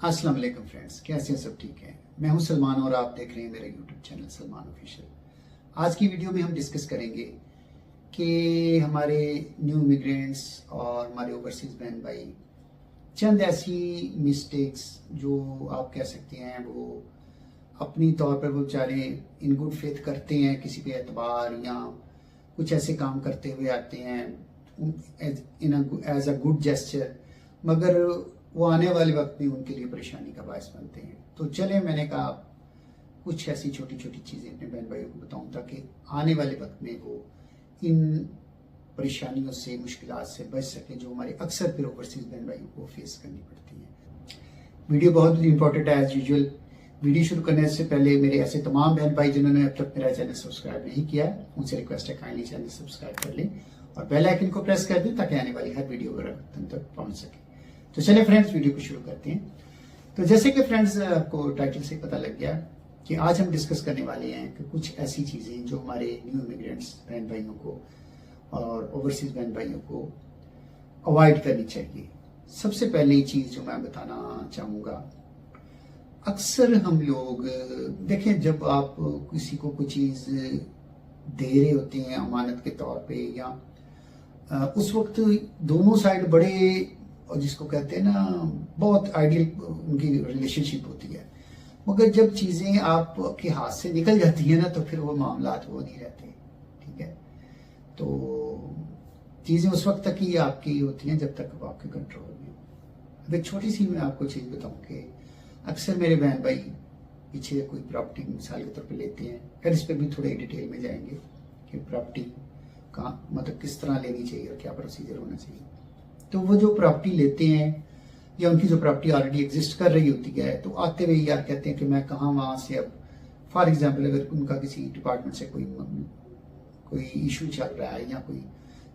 अस्सलाम वालेकुम फ्रेंड्स, कैसे हैं? सब ठीक हैं? मैं हूं सलमान और आप देख रहे हैं मेरा यूट्यूब चैनल सलमान ऑफिशियल। आज की वीडियो में हम डिस्कस करेंगे कि हमारे न्यू इमिग्रेंट्स और हमारे ओवरसीज बहन भाई चंद ऐसी मिस्टेक्स जो आप कह सकते हैं वो अपनी तौर पर वो बेचारे इन गुड फेथ करते हैं, किसी पे एतबार या कुछ ऐसे काम करते हुए आते हैं एज अ गुड जेस्चर, मगर वो आने वाले वक्त में उनके लिए परेशानी का बायस बनते हैं। तो चले, मैंने कहा कुछ ऐसी छोटी छोटी चीज़ें अपने बहन भाइयों को बताऊं ताकि आने वाले वक्त में वो इन परेशानियों से, मुश्किलात से बच सके जो हमारे अक्सर फिर ओवरसीज बहन भाइयों को फेस करनी पड़ती है। वीडियो बहुत इंपॉर्टेंट है एज यूजुअल। वीडियो शुरू करने से पहले मेरे ऐसे तमाम बहन भाई जिन्होंने अब तक मेरा चैनल सब्सक्राइब नहीं किया है उनसे रिक्वेस्ट है काइंडली चैनल सब्सक्राइब कर लें और बेल आइकन को प्रेस कर दें ताकि आने वाली हर वीडियो तुम तक पहुंच सके। तो चलिए फ्रेंड्स, वीडियो को शुरू करते हैं। तो जैसे कि फ्रेंड्स आपको टाइटल से पता लग गया कि आज हम डिस्कस करने वाले हैं कि कुछ ऐसी चीज़ें जो हमारे न्यू इमिग्रेंट्स बहन भाइयों को और ओवरसीज बहन भाइयों को अवॉइड करनी चाहिए। सबसे पहली चीज़ जो मैं बताना चाहूँगा, अक्सर हम लोग देखें, जब आप किसी को कोई चीज़ दे रहे होते हैं अमानत के तौर पे या उस वक्त दोनों साइड बड़े, और जिसको कहते हैं ना, बहुत आइडियल उनकी रिलेशनशिप होती है, मगर जब चीज़ें आपके हाथ से निकल जाती हैं ना तो फिर वो मामलात वो नहीं रहते। ठीक है, तो चीज़ें उस वक्त तक ही आपकी होती हैं जब तक वो आपके कंट्रोल में हो। अब एक छोटी सी मैं आपको चीज़ बताऊं कि अक्सर मेरे बहन भाई पीछे कोई प्रॉपर्टी मिसाल के तौर पे लेते हैं, फिर इस पर भी थोड़े डिटेल में जाएंगे कि प्रॉपर्टी कहाँ, मतलब किस तरह लेनी चाहिए और क्या प्रोसीजर होना चाहिए। तो वो जो प्रॉपर्टी लेते हैं या उनकी जो प्रॉपर्टी ऑलरेडी एग्जिस्ट कर रही होती है, तो आते हुए यार कहते हैं कि मैं कहाँ वहाँ से, अब फॉर एग्जांपल अगर उनका किसी डिपार्टमेंट से कोई इशू चल रहा है या कोई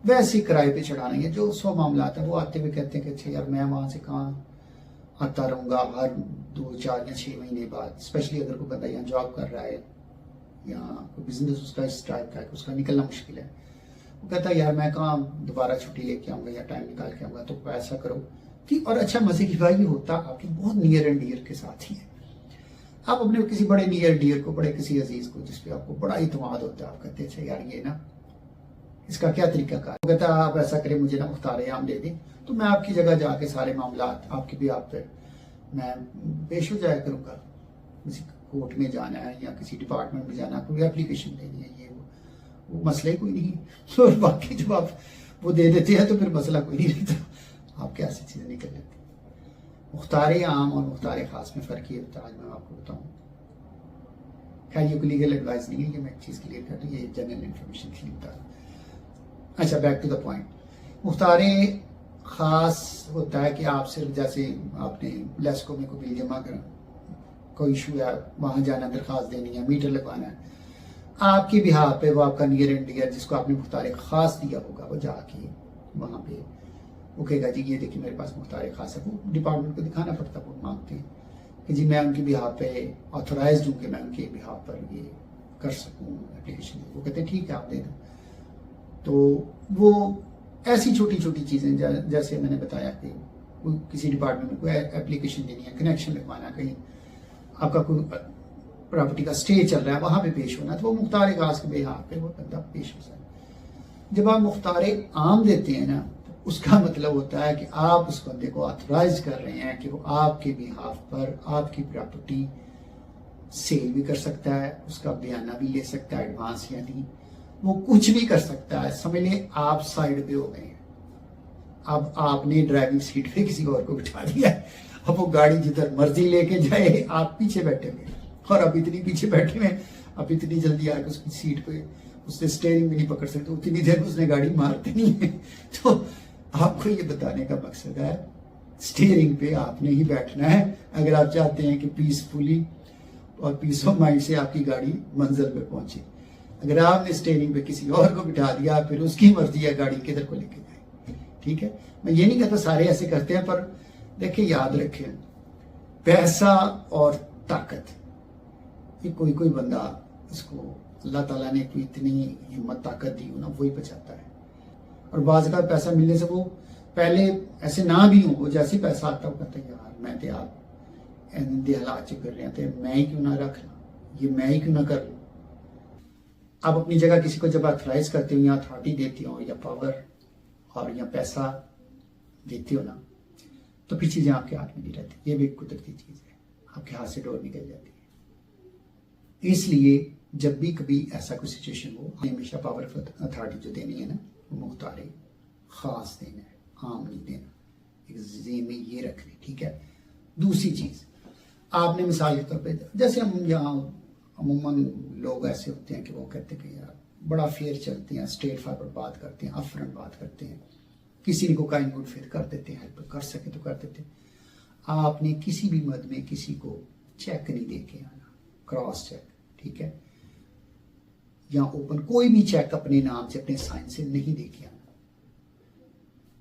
वैसे किराए पे चढ़ाना है, जो 100 मामला आता है, वो आते हुए कहते हैं कि अच्छा यार मैं वहाँ से कहाँ आता रहूँगा हर 2, 4 या 6 महीने बाद, स्पेशली अगर कोई बंदा यहाँ जॉब कर रहा है या कोई बिजनेस उसका इस टाइप का है, उसका निकलना मुश्किल है। वो कहता है यार मैं कहाँ दोबारा छुट्टी लेके आऊँगा या टाइम निकाल के आऊँगा, तो ऐसा करो कि, और अच्छा मजे की बात ये होता आपके बहुत नियर एंड डियर के साथ ही है। आप अपने किसी बड़े नियर डियर को, बड़े किसी अजीज को जिसपे आपको बड़ा इत्मीनान होता है, आप कहते हैं अच्छा यार ये ना, इसका क्या तरीका कार, वो कहता है आप ऐसा करें, मुझे ना मुख्तार-ए-आम दे दें तो मैं आपकी जगह जाके सारे मामला आपके भी आप पे मैं पेश हो जाया करूँगा। किसी कोर्ट में जाना है या किसी डिपार्टमेंट में जाना, कोई एप्लीकेशन देनी है, ये वो मसला ही कोई नहीं। और बाकी जब आप वो दे देते हैं तो फिर मसला कोई नहीं रहता, आपके ऐसी चीज़ें निकल जाती हैं। मुख्तार-ए-आम और मुख्तार-ए-खास में फ़र्क ये होता है, आज मैं आपको बताऊँ। खैर ये कोई लीगल एडवाइस नहीं है, ये मैं एक चीज़ क्लियर कर दूँ, ये जनरल इन्फॉर्मेशन के लिए बता रहा हूँ। अच्छा, बैक टू द पॉइंट। मुख्तार-ए-खास होता है कि आप सिर्फ, जैसे आपने लेस्को में कोई बिल जमा कर, कोई इशू है, वहाँ जाना, दरख्वास्त देनी है, मीटर लगवाना है, आपके बिहार पे वो आपका नियर एंड डियर जिसको आपने मुख्तार-ए-खास दिया होगा, वो जाके वहाँ पे वो कहेगा जी ये देखिए मेरे पास मुख्तार-ए-खास है। वो डिपार्टमेंट को दिखाना पड़ता है, वो मांगते हैं कि जी मैं उनके बिहार पे ऑथोराइज हूँ कि मैं उनके बिहार पर ये कर सकूँ एप्लीकेशन। वो कहते हैं ठीक है आप दे दो। तो वो ऐसी छोटी छोटी चीज़ें, जैसे मैंने बताया कि किसी डिपार्टमेंट में कोई एप्लीकेशन देनी है, कनेक्शन लगवाना, कहीं आपका कोई प्रॉपर्टी का स्टे चल रहा है वहाँ पे पेश होना, तो वो मुख्तार-ए-खास के बिहार पे वो बंदा पेश हो सकता है। जब आप मुख्तार-ए-आम देते हैं ना, तो उसका मतलब होता है कि आप उस बंदे को ऑथराइज कर रहे हैं कि वो आपके बिहाफ पर आपकी प्रॉपर्टी सेल भी कर सकता है, उसका बयाना भी ले सकता है, एडवांस यानी वो कुछ भी कर सकता है। समझ लें आप साइड पे हो गए हैं, अब आपने ड्राइविंग सीट पे किसी और को बिठा दिया, अब वो गाड़ी जिधर मर्जी लेके जाए, आप पीछे बैठे हुए, और अब इतनी पीछे बैठे हुए, अब इतनी जल्दी आके उसकी सीट पे उससे स्टीयरिंग भी नहीं पकड़ सकते, उतनी देर उसने गाड़ी मारती नहीं है। तो आपको ये बताने का मकसद है स्टीयरिंग पे आपने ही बैठना है अगर आप चाहते हैं कि पीसफुली और पीस ऑफ माइंड से आपकी गाड़ी मंजिल पे पहुंचे। अगर आपने स्टीयरिंग पे किसी और को बिठा दिया, फिर उसकी मर्जी है गाड़ी किधर को लेके जाए। ठीक है, मैं ये नहीं कहता सारे ऐसे करते हैं, पर देखिए याद रखें, पैसा और ताकत, ये कोई कोई बंदा, इसको अल्लाह ताला ने कोई इतनी हिम्मत ताकत दी हो ना, वही बचाता है। और बाज़ का पैसा मिलने से वो पहले ऐसे ना भी हो, वो जैसे पैसा आता है वो कहता है यार मैं तो यार इंदे हालात च कर रहे हैं तो मैं ही क्यों ना रख ला, ये मैं ही क्यों ना कर लूँ। आप अपनी जगह किसी को जब ऑथराइज करते हो या अथॉरिटी देते हो या पावर और या पैसा देते हो ना, तो फिर चीज़ें आपके हाथ में नहीं रहती। ये भी एक कुदरती चीज़ है, आपके हाथ से डोर निकल जाती है। इसलिए जब भी कभी ऐसा कोई सिचुएशन हो, हमेशा पावर ऑफ अथॉरिटी जो देनी है ना, वो मुख्तार खास देना है, आम नहीं देना। एक ज़हन में ये रखनी, ठीक है। दूसरी चीज़, आपने मिसाल के तौर पे, जैसे हम यहाँ अमूमन लोग ऐसे होते हैं कि वो कहते हैं कि यार बड़ा फेयर चलते हैं, स्ट्रेट फॉरवर्ड बात करते हैं, अपफ्रंट बात करते हैं, किसी को काइंड गुड फेथ कर देते हैं, हेल्प कर सके तो कर देते हैं। आपने किसी भी मद में किसी को चेक नहीं दे के आना, क्रॉस चेक, ठीक है, या ओपन कोई भी चेक अपने नाम से अपने साइन से नहीं दे के आना।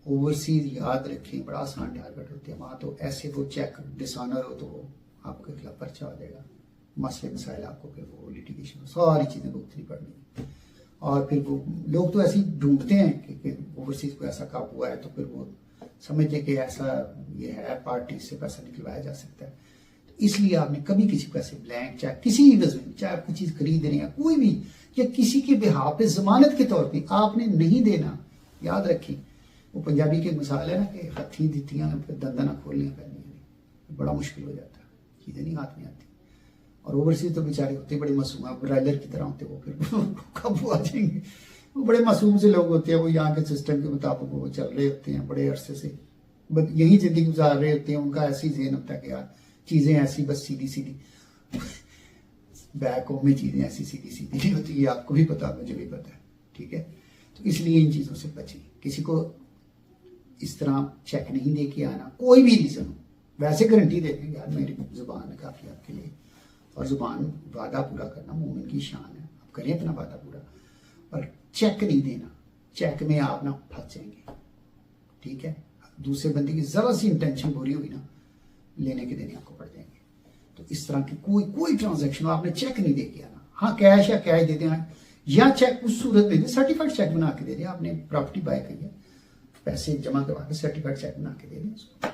ओवरसीज याद रखें, बड़ा आसान टारगेट होते हैं वहां, तो ऐसे वो चेक डिसऑनर हो तो आपके खिलाफ पर्चा हो जाएगा, मसले मसाइल आपको फिर वो लिटिगेशन सारी चीजें भुगतनी पड़नी। और फिर वो लोग तो ऐसे ही ढूंढते हैं कि ओवरसीज को ऐसा काबू हुआ है, तो फिर वो समझते कि ऐसा ये है, पार्टी से पैसा निकलवाया जा सकता है। तो इसलिए आपने कभी किसी को ऐसे ब्लैंक चेक किसी भी वजह में, चाहे आप कोई चीज खरीद रहे हैं कोई भी, या किसी के बिहाफ पे जमानत के तौर पे आपने नहीं देना। याद रखें, वो पंजाबी की मिसाल है ना कि हथी दितियां फिर दंदा ना खोलियां पहनियां, बड़ा मुश्किल हो जाता है, चीजें नहीं हाथ में आती। और ओवरसीज तो बेचारे होते बड़े मासूम, ब्राइलर की तरह होते, वो फिर काबू आ जाएंगे। वो बड़े मासूम से लोग होते हैं, वो यहाँ के सिस्टम के मुताबिक वो चल रहे होते हैं, बड़े अरसे से यही जिंदगी गुजार रहे होते हैं। उनका ऐसी ज़हन होता है कि यार चीजें ऐसी बस सीधी सीधी बैक होम में चीजें ऐसी सीधी सीधी नहीं होती, ये आपको भी पता, मुझे भी पता है, ठीक है। तो इसलिए इन चीजों से बचें, किसी को इस तरह चेक नहीं दे के आना, कोई भी रीजन हो। वैसे गारंटी देते हैं यार मेरी जुबान है काफी आपके लिए, और जुबान वादा पूरा करना मोमिन की शान है, आप करें अपना वादा पूरा, और चेक नहीं देना, चेक में आप ना फंस जाएंगे, ठीक है। दूसरे बंदे की जरा सी इंटेंशन बुरी हुई ना, लेने के देने आपको पड़ जाएंगे। तो इस तरह की कोई ट्रांजैक्शन आपने चेक नहीं दे के आना। हाँ, कैश या कैश दे दें, या चेक उस सूरत में सर्टिफाइड चेक बना के दे दें। आपने प्रॉपर्टी बाय की है, पैसे जमा करवा के सर्टिफाइड चेक बना के दे दें उसको,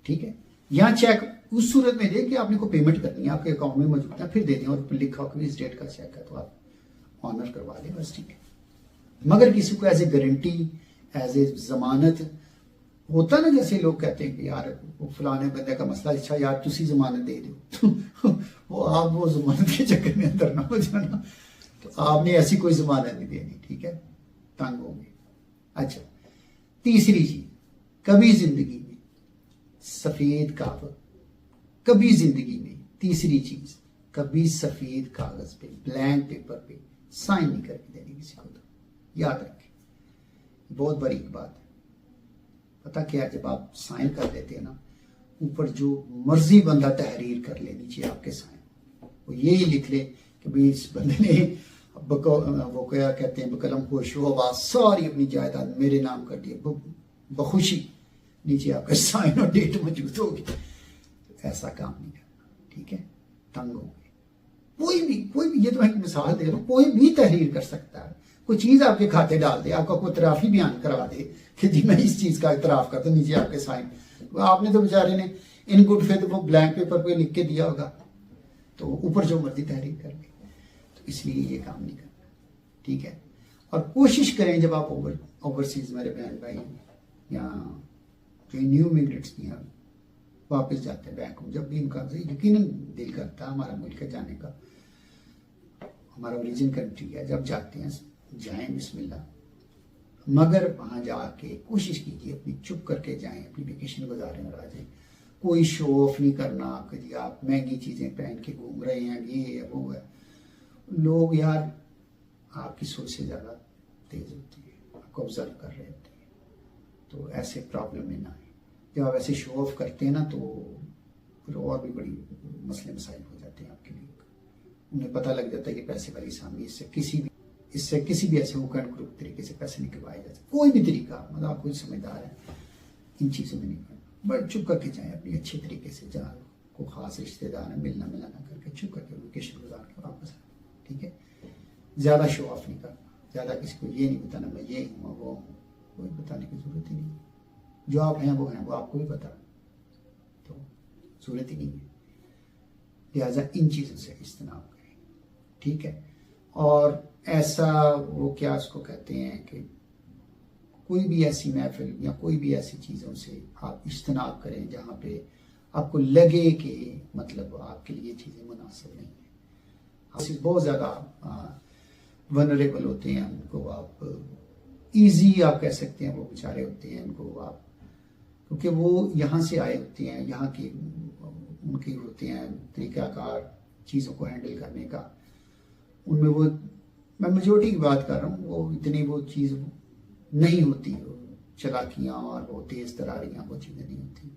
ठीक है। या चेक उस सूरत में दे कि आपने को पेमेंट करनी है, आपके अकाउंट में मौजूद है, फिर दे दें और लिखा हो कि इस डेट का चेक है, तो आप ऑनर करवा दें, बस ठीक है। मगर किसी को as a guarantee, as a जमानत होता ना, जैसे लोग कहते हैं कि यार वो फलाने बंदे का मसला, अच्छा यार तुसी जमानत दे दो वो आप वो जमानत के चक्कर में अंदर ना हो जाना, तो आपने ऐसी कोई जमानत नहीं देनी, ठीक है, तंग होंगे। अच्छा, तीसरी चीज, कभी जिंदगी में सफेद कागज, कभी जिंदगी में, तीसरी चीज, कभी सफेद कागज पे, ब्लैंक पेपर पे साइन नहीं करके देनी किसी को, तो याद रखें, बहुत बारीक बात है। पता क्या है, जब आप साइन कर देते हैं ना, ऊपर जो मर्जी बंदा तहरीर कर ले, नीचे आपके साइन, वो यही लिख ले कि भाई इस बंदे ने वो क्या कहते हैं, बकलम होशो आवाज सारी अपनी जायदाद मेरे नाम कर दी, बखुशी नीचे आपका साइन और डेट मौजूद होगी। ऐसा काम नहीं करना, ठीक है, तंग होंगे। कोई भी ये तो मैं एक मिसाल दे रहा हूँ, कोई भी तहरीर कर सकता है, कोई चीज आपके खाते डाल दे, आपका कोई इतराफी बयान करवा दे कि जी मैं इस चीज का इतराफ करता हूँ, नीचे आपके साइन, आपने तो बेचारे ने इन गुड फेथ वो ब्लैंक पेपर पे लिख के दिया होगा, तो ऊपर जो मर्जी तहरीर कर ले, तो इसलिए ये काम नहीं करना, ठीक है। और कोशिश करें जब आप ओवरसीज मेरे बहन भाई या जो न्यू इमिग्रेंट्स भी हैं वापस जाते हैं बैक, जब भी इनका यकीनन दिल करता है हमारा मुल्क जाने का, हमारा ओरिजिन कंट्री है, जब जाते हैं जाएं बिस्मिल्लाह, मगर वहां जाके कोशिश कीजिए अपनी चुप करके जाएं, अपनी वेकेशन गुजारें और आ जाएं। कोई शो ऑफ नहीं करना कि जी आप महंगी चीजें पहन के घूम रहे हैं, ये है वो है। लोग यार आपकी सोच से ज्यादा तेज होती है, आपको ऑब्जर्व कर रहे होते हैं, तो ऐसे प्रॉब्लम में ना आए। जब आप ऐसे शो ऑफ करते हैं ना, तो फिर और भी बड़ी मसले मसाइल हो जाते हैं आपके लिए। उन्हें पता लग जाता है कि पैसे वाली सामने इससे किसी भी ऐसे हुकन ग्रुप तरीके से पैसे निकलवाए जाते, कोई भी तरीका, मतलब आप कोई समझदार है, इन चीज़ों में नहीं करना, बट चुप करके जाए अपनी अच्छे तरीके से, जहाँ को खास रिश्तेदार है मिलना मिलाना करके चुप करके वेकेशन गुजार के वापस आना, ठीक है। ज़्यादा शो ऑफ नहीं करना, ज़्यादा किसी को ये नहीं बताना मैं ये हूँ वो हूँ, कोई बताने की जरूरत ही नहीं। जो आप हैं वो हैं, वो आपको भी पता, तो जरूरत ही नहीं है। लिहाजा इन चीज़ों से इज्तनाब करें, ठीक है। और ऐसा वो क्या उसको कहते हैं कि कोई भी ऐसी महफिल या कोई भी ऐसी चीज़ों से आप इज्तनाब करें जहाँ पे आपको लगे कि मतलब आपके लिए चीज़ें मुनासिब नहीं है। आप बहुत ज़्यादा वनरेबल होते हैं, उनको आप ईजी आप कह सकते हैं, वो बेचारे होते हैं, उनको आप क्योंकि वो यहाँ से आए होते हैं, यहाँ की उनके होते हैं तरीक़ाकार चीज़ों को हैंडल करने का, उनमें वो मैं मेजोरिटी की बात कर रहा हूँ, वो इतनी वो चीज़ नहीं होती, चालाकियाँ और वो तेज़ तरारियाँ वो चीज़ें नहीं होती।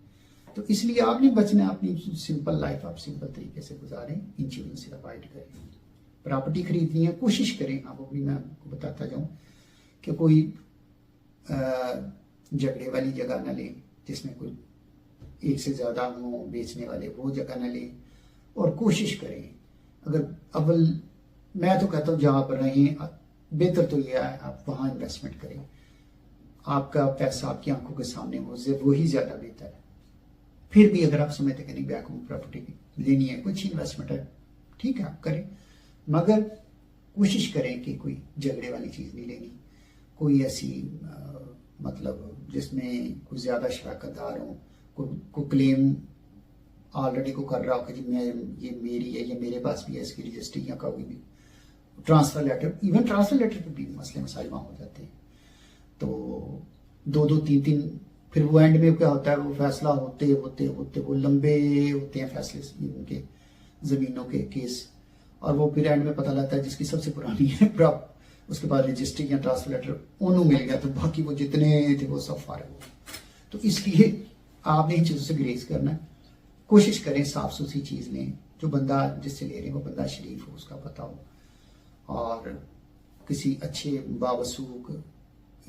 तो इसलिए आपने बचना है, अपनी सिंपल लाइफ आप सिंपल तरीके से गुजारें, इन चीज़ों से अवॉइड करें। प्रॉपर्टी खरीदनी है, कोशिश करें, आप अभी मैं आपको बताता जाऊँ कि कोई झगड़े वाली जगह ना लें जिसमें कोई एक से ज़्यादा हो बेचने वाले, वो जगह ना लें। और कोशिश करें, अगर अव्वल मैं तो कहता हूँ जहाँ पर रहें बेहतर तो यह है आप वहाँ इन्वेस्टमेंट करें, आपका पैसा आपकी आंखों के सामने हो, वही ज़्यादा बेहतर है। फिर भी अगर आप समझते कि नहीं बैक होम प्रॉपर्टी लेनी है, कुछ इन्वेस्टमेंट है, ठीक है आप करें, मगर कोशिश करें कि कोई झगड़े वाली चीज़ नहीं लेनी, कोई ऐसी मतलब जिसमें कोई ज़्यादा शराकतदार हो, को क्लेम ऑलरेडी को कर रहा हो कि जी मैं ये मेरी है, ये मेरे पास भी है, इसकी रजिस्ट्री या कोई भी transfer letter, even transfer letter पे भी मसले मसाइल वहाँ हो जाते हैं। तो 2-2 3-3 फिर वो एंड में क्या होता है, वो फैसला होते होते होते वो लंबे होते हैं फैसले उनके ज़मीनों के केस, और वो फिर एंड में पता लगता है जिसकी सबसे पुरानी है उसके बाद रजिस्ट्री या ट्रांसफर लेटर उन्होंने मिल गया, तो बाकी वो जितने थे वो सब फारिग हो। तो इसलिए आपने इन चीज़ों से ग्रेज करना है, कोशिश करें साफ सुथरी चीज़ लें, जो बंदा जिससे ले रहे हैं वो बंदा शरीफ हो, उसका पता हो, और किसी अच्छे बावसूख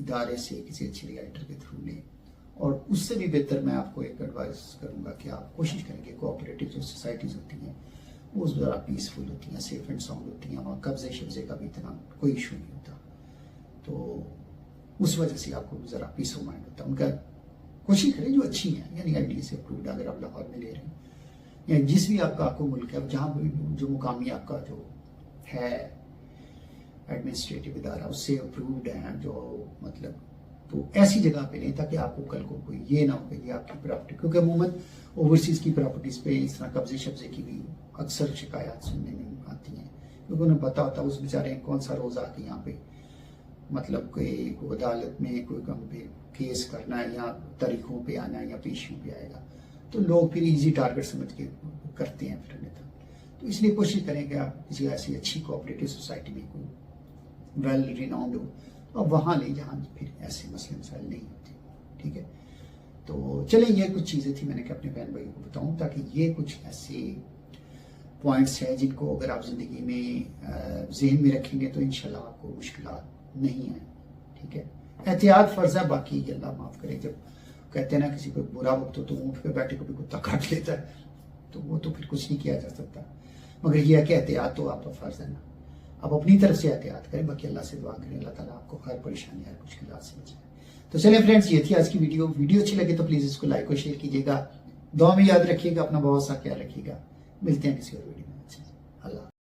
इदारे से किसी अच्छे रियल्टर के थ्रू लें। और उससे भी बेहतर मैं आपको एक एडवाइस करूंगा कि आप कोशिश करेंगे कोऑपरेटिव जो सोसाइटीज़ होती हैं वो ज़रा पीसफुल होती हैं, सेफ एंड साउंड होती हैं, वहाँ कब्जे शब्जे का भी इतना कोई इशू नहीं होता, तो उस वजह से आपको ज़रा पीस ऑफ माइंड होता है। उनका कोशिश करें जो अच्छी हैं, यानी IDA से अप्रूव्ड अगर आप लाहौर में ले रहे हैं या जिस भी आपको मुल्क है, जहाँ भी जो मुकामी आपका जो है एडमिनिस्ट्रेटिव इदारा उससे अप्रूव्ड है, जो मतलब तो ऐसी जगह पे लें ताकि आपको कल को कोई ये ना हो कि ये आपकी प्रॉपर्टी, क्योंकि अमूमन ओवरसीज़ की प्रॉपर्टीज़ पे इस तरह कब्जे शब्जे की भी अक्सर शिकायत सुनने में आती हैं, क्योंकि उन्हें पता होता है उस बेचारे कौन सा रोज़ आके यहाँ पे मतलब कोई अदालत में कोई कम पे केस करना है या तारीखों पे आना है या पेशियों पे आएगा, तो लोग फिर इजी टारगेट समझ के करते हैं फिर अन्यथा। तो इसलिए कोशिश करें कि आप किसी ऐसी अच्छी कोऑपरेटिव सोसाइटी में कोई वेल रिनाउंड हो और वहाँ ले जहाँ फिर ऐसे मसले मसाइल नहीं होते, ठीक है। तो चलें, ये कुछ चीज़ें थी मैंने कि अपने बहन भाइयों को बताऊँ, ताकि ये कुछ ऐसे पॉइंट्स हैं जिनको अगर आप ज़िंदगी में जहन में रखेंगे तो इंशाल्लाह आपको मुश्किलात नहीं है, ठीक है। एहतियात फ़र्ज़ है, बाकी अल्लाह माफ़ करे। जब कहते हैं ना किसी को बुरा वक्त हो तो ऊँट पे बैठे कभी कुत्ता काट लेता है, तो वो तो फिर कुछ नहीं किया जा सकता, मगर यह है कि एहतियात तो आपका फ़र्ज़ है ना, आप अपनी तरफ से एहतियात करें, बाकी अल्लाह से दुआ करें अल्लाह ताला आपको हर परेशानी हर मुश्किलात से बचाए। तो चलिए फ्रेंड्स, ये थी आज की वीडियो अच्छी लगे तो प्लीज़ इसको लाइक और शेयर कीजिएगा, दुआ में याद रखिएगा, अपना बहुत सा ख्याल रखिएगा। मिलते हैं किसी और वीडियो में। अल्लाह।